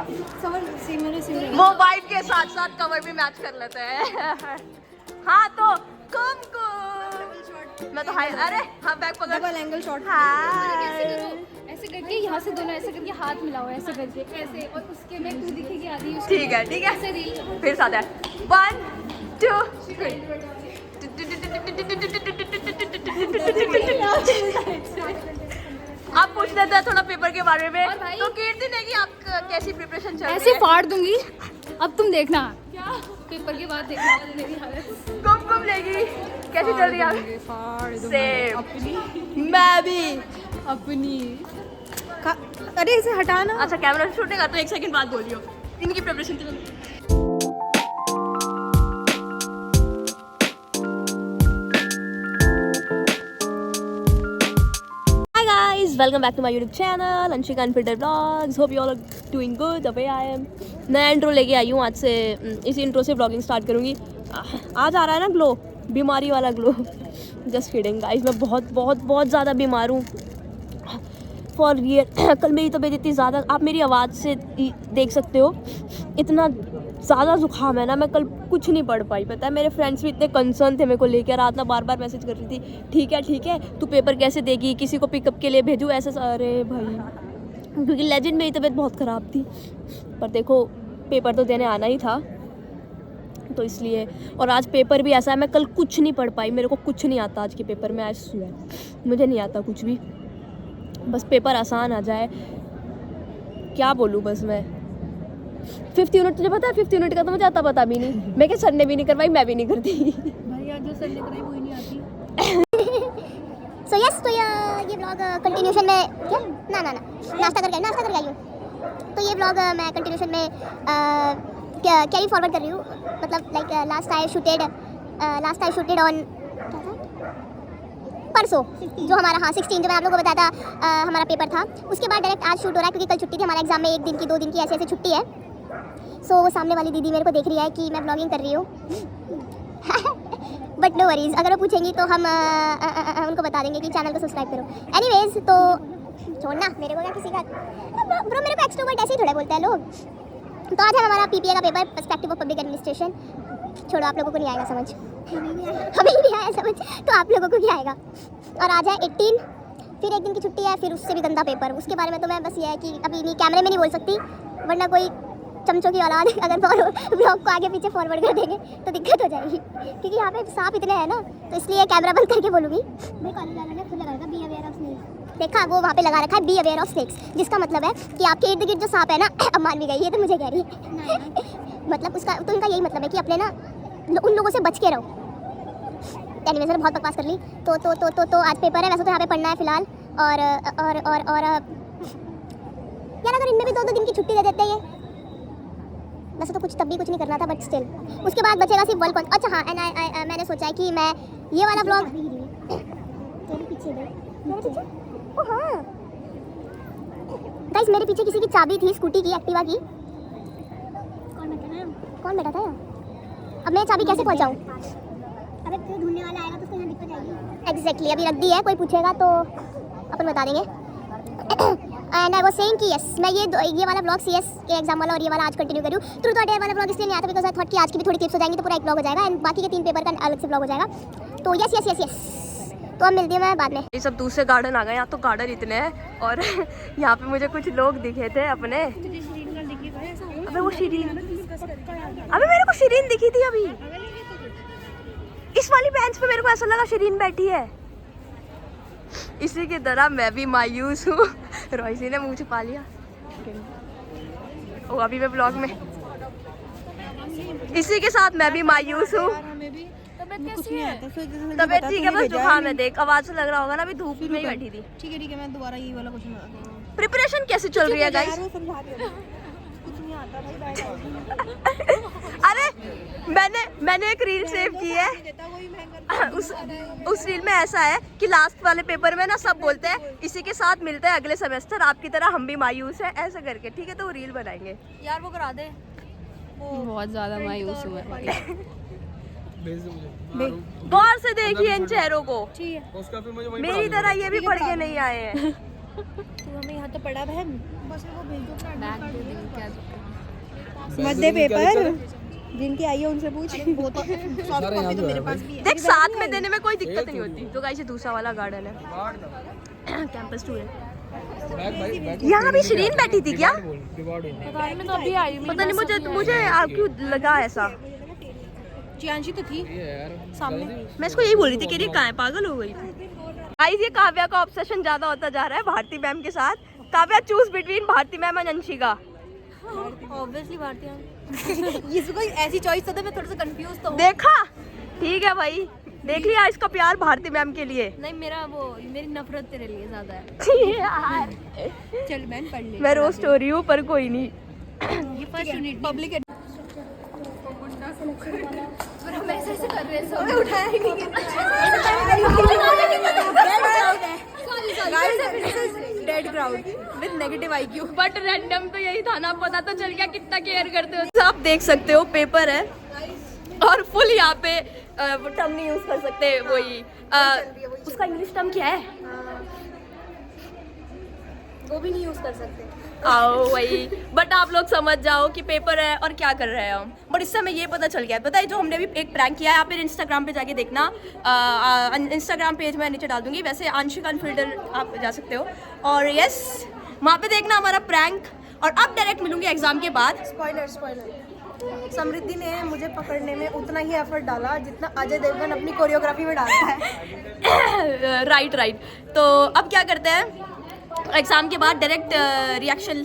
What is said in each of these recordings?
वो वाइब के साथ साथ कवर भी मैच कर लेते हैं। हाँ तो कुमकुम मैं तो हाय अरे हाँ बैक पकड़ डबल एंगल शॉट। ऐसे करके यहाँ से दोनों ऐसे करके हाथ मिलाओ ऐसे करके ऐसे और उसके में तू दिखेगी आधी ठीक है ऐसे रील फिर साथ है 1 2 आप पूछ लेते हैं थोड़ा पेपर के बारे में। तो कीर्ति ने कि आप कैसी प्रिपरेशन चल रही है? ऐसे फाड़ दूंगी। अब तुम देखना क्या पेपर के बाद देखना मेरी हालत। कुमकुम लेगी कैसी चल रही है? सेम मैं भी अपनी अरे इसे हटाना। अच्छा कैमरा छूटेगा तो 1 सेकंड बाद बोलियो। इनकी प्रिपरेशन चल रही है। Welcome back to my YouTube channel Anshika unfiltered vlogs. Hope you all are doing good the way I am. नया इंट्रो लेके आई हूँ। आज से इसी इंट्रो से व्लॉगिंग स्टार्ट करूँगी। आज आ रहा है ना ग्लो, बीमारी वाला ग्लो। जस्ट किडिंग गाइस, मैं बहुत ज़्यादा बीमार हूँ फॉर रियल। कल मेरी तबीयत इतनी ज़्यादा, आप मेरी आवाज़ से देख सकते हो, इतना ज़्यादा जुकाम है ना, मैं कल कुछ नहीं पढ़ पाई। पता है मेरे फ्रेंड्स भी इतने कंसर्न थे मेरे को लेकर, रात ना बार मैसेज कर रही थी ठीक है तू पेपर कैसे देगी, किसी को पिकअप के लिए भेजूँ ऐसे। अरे भाई, क्योंकि लेजेंड मेरी तबीयत बहुत ख़राब थी, पर देखो पेपर तो देने आना ही था तो इसलिए। और आज पेपर भी ऐसा है, मैं कल कुछ नहीं पढ़ पाई, मेरे को कुछ नहीं आता आज के पेपर में। आज मुझे नहीं आता कुछ भी, बस पेपर आसान आ जाए, क्या बोलूँ बस मैं। 5th यूनिट तुझे पता है? 5th यूनिट का तो मुझे आता पता भी नहीं। मैं क्या सर ने भी नहीं करवाई, मैं भी नहीं करती भाई आज जो सर ने कराई वही नहीं आती। सो यस, तो ये व्लॉग कंटिन्यूशन में क्या नाश्ता करके आई हूँ। तो ये व्लॉग मैं कंटिन्यूशन में कैरी फॉरवर्ड कर रही हूँ। मतलब like last I shooted on परसों, जो हमारा 16 जो मैं आप लोगों को बताया था हमारा पेपर था, उसके बाद डायरेक्ट आज शूट हो रहा है क्योंकि कल छुट्टी थी हमारा एग्जाम में। 1 दिन की 2 दिन की ऐसे छुट्टी है। सो वो सामने वाली दीदी मेरे को देख रही है कि मैं ब्लॉगिंग कर रही हूँ। बट नो वरीज, अगर वो पूछेंगी तो हम उनको बता देंगे कि चैनल को सब्सक्राइब करो। एनीवेज, तो छोड़ना मेरे को क्या किसी का ब्रो, मेरे को एक्सट्रोवर्ट ऐसे ही थोड़े बोलते हैं लोग। तो आज है हमारा पीपीए का paper, perspective of public administration. छोड़ो, आप लोगों को नहीं आएगा समझ, हमें नहीं आया समझ, तो आप लोगों को क्या आएगा। और आज है 18, फिर 1 दिन की छुट्टी है, फिर उससे भी गंदा पेपर। उसके बारे में तो मैं बस ये है कि अभी नहीं, कैमरे में नहीं बोल सकती, वरना कोई चमचों की औलाद अगर ब्लॉग को आगे पीछे फॉरवर्ड कर देंगे तो दिक्कत हो जाएगी, क्योंकि यहाँ पे सांप इतने हैं ना, तो इसलिए कैमरा बंद करके बोलूँगी। मेरे कॉलेज वालों ने खुद लगा रखा बी अवेयर ऑफ स्नेक्स। देखा, वो वहाँ पे लगा रखा है बी अवेयर ऑफ स्नेक्स, जिसका मतलब है कि आपके इर्द गिर्द जो सांप है ना, अब मान भी गई, ये तो मुझे कह रही है मतलब उसका तो इनका यही मतलब है कि अपने ना उन लोगों से बच के रहो। एनीवेज, मैंने बहुत बकवास कर ली। तो आज पेपर है, वैसे तो यहाँ पे पढ़ना है फिलहाल। और यार अगर इनमें भी 2 दिन की छुट्टी दे देते हैं, वैसे तो कुछ तब भी कुछ नहीं करना था, बट स्टिल उसके बाद बचेगा सिर्फ 1 अच्छा हाँ, एंड मैंने सोचा है कि मैं ये वाला ब्लॉग तेरे पीछे ओह हाँ गाइस, मेरे पीछे किसी की चाबी थी, स्कूटी की, एक्टिवा की। कौन बैठा था यार? अब मैं चाबी कैसे पहुंचाऊं? अबे कोई ढूंढने वाला आएगा तो फिर दिक्कत आएगी। एग्जैक्टली, अभी रख दी है, कोई पूछेगा तो अपन बता देंगे। एंड आई वाज सेइंग कि यस, मैं ये वाला ब्लॉग सीएस के एग्जाम वाला और ये वाला आज कंटिन्यू करूँ। ट्रूथ और डेयर वाला ब्लॉग इसलिए नहीं आता बिकॉज आई थॉट कि आज की भी थोड़ी टिप्स हो जाएंगी तो पूरा एक ब्लॉग हो जाएगा, एंड बाकी के 3 पेपर का अलग से ब्लॉग हो जाएगा। तो यस। तो अब मिलती हूँ मैं बाद में। ये सब दूसरे गार्डन आ गए। यहाँ तो गार्डन इतने हैं, और यहाँ पे मुझे कुछ लोग दिखे थे अपने। अबे वो शिरीन, अबे मेरे को शिरीन दिखी थी अभी इस वाली बेंच पे, मेरे को ऐसा लगा शिरीन बैठी है। इसी की तरह मैं भी मायूस हूँ। रोइसी ने मुंह छुपा लिया। ओ अभी मैं ब्लॉग में, इसी के साथ मैं भी मायूस हूँ। तबीयत ठीक है, बस जुकाम है। देख आवाज से लग रहा होगा ना, अभी धूप में ही बैठी थी। ठीक है, मैं दोबारा ये वाला क्वेश्चन बताती हूँ। प्रिपरेशन कैसे चल रही है गाइस? कुछ नहीं आता भाई। अरे मैंने एक रील सेव की है। उस रील में ऐसा है कि लास्ट वाले पेपर में ना सब बोलते हैं इसी के साथ मिलते हैं अगले सेमेस्टर, आपकी तरह हम भी मायूस हैं, ऐसा करके। ठीक है, तो वो रील बनाएंगे यार, वो करा दे। बहुत ज्यादा मायूस हुआ है। गौर से देखिए इन चेहरों को, मेरी तरह ये भी पढ़ के नहीं आए हैं। तू हमें यहाँ तो पढ़ा बहन, बस वो भेज दो अपना बैग दे देंगे क्या मत दे पेपर, जिनकी आई है उनसे पूछ। वो तो सॉफ्ट कॉपी तो मेरे पास भी है। देख साथ में देने में कोई दिक्कत नहीं होती। तो गाइस ये दूसरा वाला गार्डन है कैंपस टूर है। यहाँ भी शिरीन बैठी थी क्या? पता नहीं, मैं तो अभी आई हूँ। पता नहीं मुझे क्यों लगा ऐसा। चियांशी तो थी सामने। मैं इसको यही बोल रही थी कि ये कहाँ है, पागल हो गई। गाइस ये काव्या का ऑब्सेशन ज्यादा होता जा रहा है भारती मैम के साथ। Kavya choose between Bharti ma'am and Anshika. Obviously भारतीय। ये कोई ऐसी चॉइस था, मैं थोड़ा सा कंफ्यूज तो हूँ। देखा, ठीक है भाई, देख लिया इसका प्यार भारती मैम के लिए। नहीं मेरी नफरत तेरे लिए ज्यादा है यार चल बहन पढ़ ले। मैं रोज स्टोरी हूँ पर कोई नहीं। ये फर्स्ट यूनिट पब्लिक और हम ऐसे ऐसे कर रहे हैं सब। उठाया ही नहीं dead crowd with negative IQ. But random तो यही था ना, पता तो चल गया कितना केयर करते हो। आप देख सकते हो पेपर है और फुल यहाँ पे वो टर्म नहीं यूज कर सकते। वही उसका इंग्लिश टर्म क्या है? वो भी नहीं यूज कर सकते। आओ वही, बट आप लोग समझ जाओ कि पेपर है और क्या कर रहे हैं हम। बट इससे हमें ये पता चल गया है, पता है जो हमने भी एक प्रैंक किया है। आप इंस्टाग्राम पे जाके देखना, इंस्टाग्राम पेज मैं नीचे डाल दूंगी। वैसे आंशिक अनफिल्टर आप जा सकते हो और यस वहाँ पे देखना हमारा प्रैंक। और अब डायरेक्ट मिलूंगी एग्जाम के बाद। स्पॉइलर समृद्धि ने मुझे पकड़ने में उतना ही एफर्ट डाला जितना अजय देवगन अपनी कोरियोग्राफी में डालता है। राइट। तो अब क्या करते हैं, एग्जाम के बाद डायरेक्ट रिएक्शन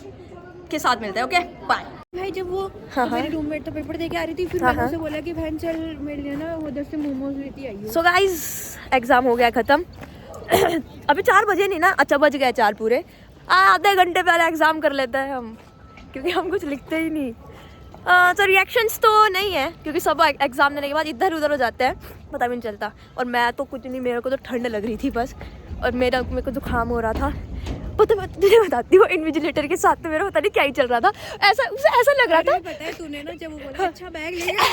के साथ मिलते हैं। Okay bye. भाई जब वो मेरी रूममेट तो पेपर दे के आ रही थी, फिर मैंने उसे बोला कि बहन चल मेरे लिए ना उधर से मोमोज लेती आई हो। सो गाइस एग्जाम हो गया खत्म। अभी 4 बजे नहीं ना, अच्छा बज गए 4 पूरे। आधे घंटे पहले एग्जाम कर लेते हैं हम, क्योंकि हम कुछ लिखते ही नहीं। तो रिएक्शंस तो नहीं है क्योंकि सब एग्जाम देने के बाद इधर उधर हो जाते हैं, पता भी नहीं चलता। और मैं तो कुछ नहीं, मेरे को तो ठंड लग रही थी बस, और मेरे को जुकाम हो रहा था। पता मैं तुझे बताती हूँ, इन्विजिलेटर के साथ तो मेरा पता नहीं क्या ही चल रहा था। ऐसा लग रहा था। पता है तूने ना जब वो बोला अच्छा बैग लेगा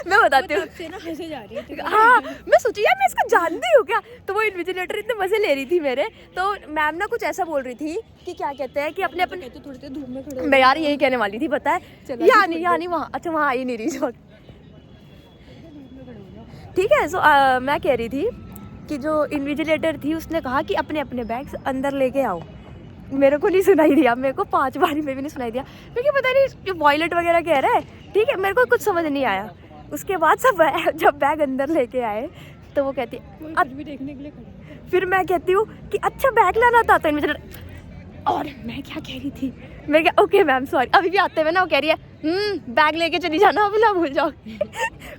मैं बताती हूँ, तब से ना हंसे जा रही है। हाँ मैं सोची यार मैं इसको जानती हूँ क्या। तो वो इन्विजिलेटर इतने मजे ले रही थी मेरे। तो मैम ना कुछ ऐसा बोल रही थी कि क्या कहते हैं कि अपने तो थोड़ी देर धूप में खड़े मैं यार यही कहने वाली थी, पता है यहाँ नहीं वहाँ, अच्छा वहाँ आई नहीं रही। ठीक है। सो मैं कह रही थी कि जो इन्विजिलेटर थी उसने कहा कि अपने अपने बैग्स अंदर लेके आओ। मेरे को नहीं सुनाई दिया, मेरे को 5 बारी में भी नहीं सुनाई दिया, क्योंकि पता नहीं वॉयलेट वगैरह कह रहा है। ठीक है, मेरे को कुछ समझ नहीं आया। उसके बाद सब जब बैग अंदर लेके आए तो वो कहती भी देखने के लिए खड़े। फिर मैं कहती हूँ कि अच्छा बैग लाना था। तो इन्विजिलेटर, और मैं क्या कह रही थी, मैं क्या ओके मैम सॉरी। अभी भी आते हुए ना वो कह रही है बैग लेके चली जाना, अब ना भूल जाओ।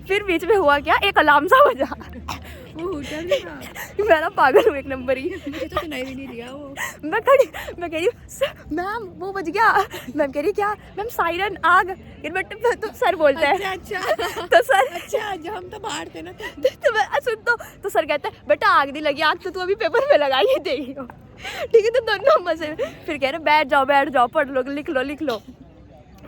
फिर बीच में हुआ क्या, एक अलार्म सा बजा। मैं ना पागल हूँ एक नंबर ही। मुझे तो सुनाई भी नहीं दिया वो। मैं कह रही मैम वो बज गया। मैम कह रही क्या? मैम सायरन आग। तो सर बोलते हैं अच्छा तो सर अच्छा जब हम तो बाहर थे ना तो मैं सुन तो सर कहते हैं बेटा आग नहीं लगी, आग तो तू अभी पेपर में लगाई देगी हो। ठीक है, तो दोनों मजे। फिर कह रहे बैठ जाओ पढ़ लो लिख लो।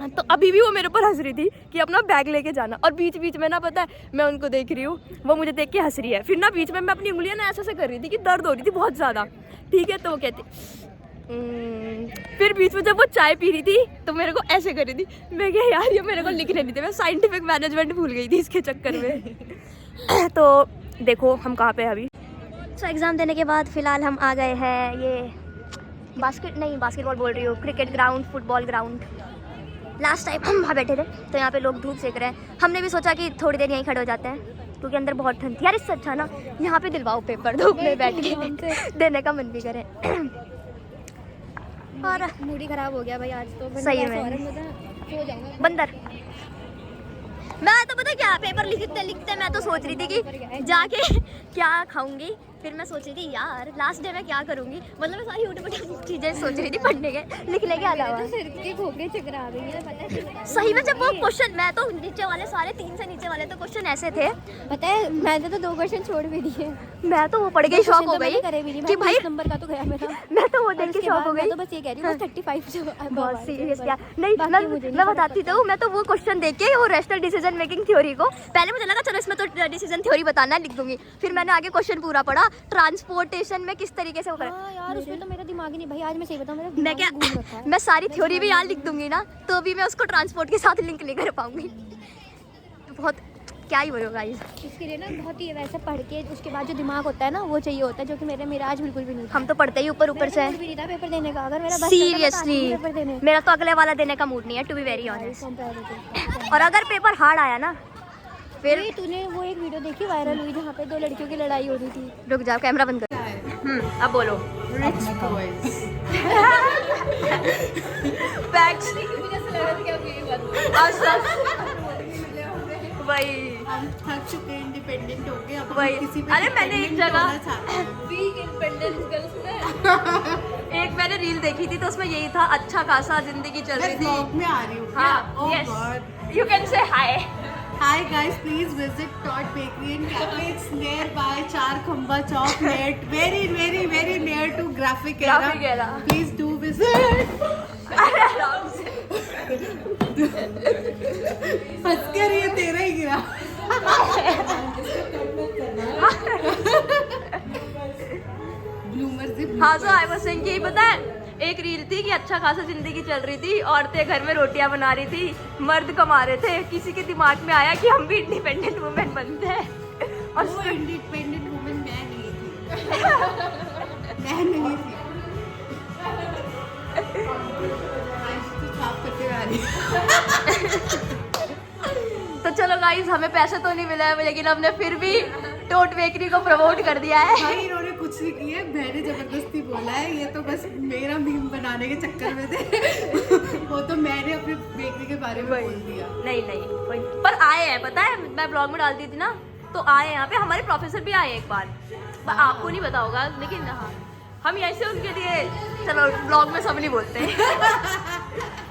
तो अभी भी वो मेरे ऊपर हंस रही थी कि अपना बैग लेके जाना। और बीच बीच में ना पता है मैं उनको देख रही हूँ, वो मुझे देख के हंस रही है। फिर ना बीच में मैं अपनी उंगलियां ना ऐसे कर रही थी कि दर्द हो रही थी बहुत ज़्यादा। ठीक है, तो वो कहती फिर बीच में जब वो चाय पी रही थी तो मेरे को ऐसे कर रही थी। मैं क्या यार ये मेरे को लिखने नहीं थे, मैं साइंटिफिक मैनेजमेंट भूल गई थी इसके चक्कर में। तो देखो हम कहाँ पे हैं अभी। तो एग्ज़ाम देने के बाद फ़िलहाल हम आ गए हैं ये बास्केटबॉल बोल रही हूँ, cricket ground, football ground. Last time हम वहाँ बैठे थे तो यहाँ पे लोग धूप सेक रहे हैं। हमने भी सोचा कि थोड़ी देर यहीं खड़े हो जाते हैं क्योंकि अंदर बहुत ठंड थी। यार इससे अच्छा ना यहाँ पे दिलवाओ पेपर, धूप में बैठ के देने का मन भी करे। और मूड ही खराब हो गया भाई आज तो। सही में सो जाऊंगा बंदर। मैं तो पता क्या पेपर लिखते मैं तो सोच रही थी कि जाके क्या खाऊंगी। फिर मैं सोच रही थी यार लास्ट डे में क्या करूंगी, मतलब मैं सारी यूट्यूब चीज़ें सोच रही थी पढ़ने के लिखने के अलावा। सिर के खोपड़े चकरा आ गई है पता है। सही में जब वो क्वेश्चन, मैं तो नीचे वाले सारे 3 से नीचे वाले तो क्वेश्चन ऐसे थे, पता है मैंने तो 2 क्वेश्चन छोड़ भी दिए। मैं तो वो पढ़ के शॉक हो गई कि भाई नंबर का तो गया मेरा। मैं तो वो देख के शॉक हो गई। मैं तो बस ये कह रही हूँ 35 बहुत सीरियस क्या नहीं। मैं बताती हूँ, मैं तो वो क्वेश्चन देख के वो रैशनल डिसीजन मेकिंग थ्योरी को पहले मुझे लगा चलो इसमें तो डिसीजन थ्योरी बताना लिख दूंगी। फिर मैंने आगे क्वेश्चन पूरा पढ़ा ट्रांसपोर्टेशन में किस तरीके से वो करें। हाँ यार उसमें तो मेरा दिमाग ही नहीं भाई, आज मैं सही बताऊं मेरा मैं क्या, दिमाग घूम रखा है। मैं सारी थ्योरी भी यहाँ लिख दूंगी ना तो भी मैं उसको ट्रांसपोर्ट के साथ लिंक नहीं कर पाऊंगी। बहुत क्या ही बोलो गाइस। इसके लिए ना बहुत ही वैसे पढ़ के उसके बाद जो दिमाग होता है ना वो चाहिए होता है, जो कि मेरा आज बिल्कुल भी नहीं था। हम तो पढ़ते ही ऊपर ऊपर से। मूड भी नहीं था पेपर देने का, अगर मेरा बस चलता ना तो आज सीरियसली भी पेपर देने। मेरा तो अगले वाला देने का मूड नहीं है, to be very honest. Compare होते। और अगर पेपर हार्ड आया ना फिर फिर तूने वो एक वीडियो देखी वायरल हुई जहाँ पे 2 लड़कियों की लड़ाई हो रही थी। रुक जाओ, कैमरा बंद कर। अब बोलो। Facts। वही हम थक चुके हैं, इंडिपेंडेंट हो गए, अब वही। हम किसी पे अरे मैंने एक dependent जगह होना चाहते हैं। एक मैंने रील देखी थी तो उसमें यही था, अच्छा खासा जिंदगी चल रही मैं थी। vlog में आ रही हूँ। हाँ, Oh yes। God। You can say hi। Hi guys, please visit Todd Bakery and Cafe. It's nearby Char Khamba Chowk, very near to Graphic Era. Graphic Era। Please do visit. आराम से। हंस कर ये तेरा ही गिरा। Bloomer से हाँ तो आई वाज सेइंग कि पता है एक रील थी कि अच्छा खासा जिंदगी चल रही थी, औरतें घर में रोटियां बना रही थी, मर्द कमा रहे थे, किसी के दिमाग में आया कि हम भी इंडिपेंडेंट वुमेन बनते हैं। और वो इंडिपेंडेंट वुमेन मैं नहीं थी। मैं नहीं थी। आज तो साफ करके आ रही। तो चलो गाइस, हमें पैसे तो नहीं मिला है लेकिन हमने फिर भी टोट बेकरी को प्रमोट कर दिया है। भाई इन्होंने कुछ नहीं किया, मैंने जबरदस्ती बोला है, ये तो बस मेरा मीम बनाने के चक्कर में थे। वो तो मैंने अपनी बेकरी के बारे में बोल दिया। नहीं पर आए हैं, पता है मैं ब्लॉग में डालती थी ना तो आए यहाँ पे, हमारे प्रोफेसर भी आए एक बार, पर आपको नहीं पता होगा लेकिन हाँ हम ऐसे उनके लिए, चलो ब्लॉग में सब नहीं बोलते हैं।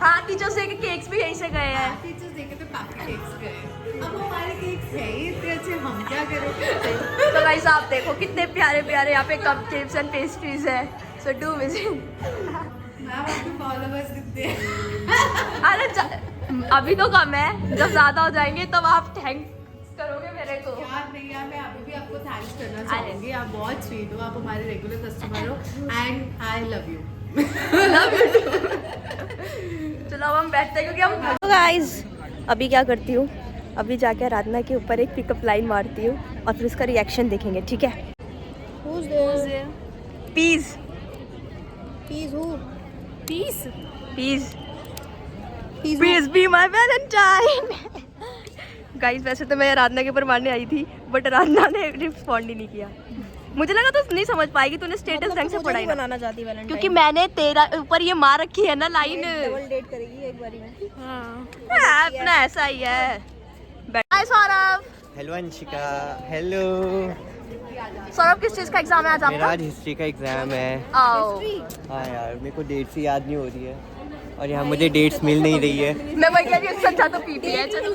हाँ टीचर्स डे के केक्स भी यहीं से गए हैं। टीचर्स देखे तो काफी केक्स गए, अब हमारे केक्स है ही इतने अच्छे, हम क्या करें। तो गाइस आप देखो कितने प्यारे प्यारे यहाँ पे कप केक्स एंड पेस्ट्रीज है, सो डू विजिट। मैम आपके फॉलोवर्स कितने हैं? अरे अभी तो कम है, जब ज्यादा हो जाएंगे तब आप थैंक्स करोगे मेरे को। यार नहीं यार, मैं अभी भी आपको थैंक्स करना चाहूँगी, आप बहुत स्वीट हो, आप हमारे रेगुलर कस्टमर हो एंड आई लव यू। चलो अब हम बैठते हैं क्योंकि हम गाइस अभी क्या करती हूँ, अभी जाके आराधना के ऊपर एक पिकअप लाइन मारती हूँ और फिर उसका रिएक्शन देखेंगे, ठीक है। Peace peace be my Valentine. Guys वैसे तो मैं आराधना के ऊपर मारने आई थी बट आराधना ने रिस्पॉन्ड ही नहीं किया। मुझे लगा तो नहीं समझ पाएगी, तूने स्टेटस ढंग से पढ़ा ही ना, बनाना चाहती वैलेंटाइन, क्योंकि मैंने तेरा ऊपर ये मार रखी है ना लाइन। डबल डेट करेगी एक बारी में। हाँ, अपना ऐसा ही है। हाय सौरभ। हेलो अंशिका। हेलो। सौरभ किस चीज का एग्जाम है आज मेरा आपका? आज हिस्ट्री का एग्जाम है। आओ। हाँ यार मेरे को डेट्स ही याद नहीं हो रही है और यहाँ मुझे डेट्स मिल नहीं रही है। मैं वही कह रही हूँ, सच्चा तो पीपी है। चलो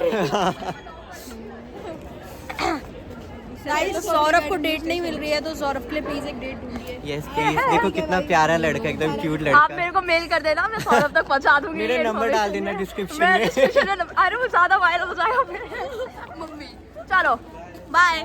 गाइस सौरभ को डेट नहीं मिल रही है तो सौरभ के लिए प्लीज एक डेट ढूंढिए। Yes please. देखो कितना प्यारा लड़का, एकदम क्यूट आप लड़का। मेरे को मेल कर देना, मैं सौरभ तक पहुंचा दूंगी। मेरा ये नंबर डाल देना information। डिस्क्रिप्शन मैं में। डिस्क्रिप्शन में अरे वो ज्यादा वायरल हो जाएगा फिर। मम्मी चलो बाय।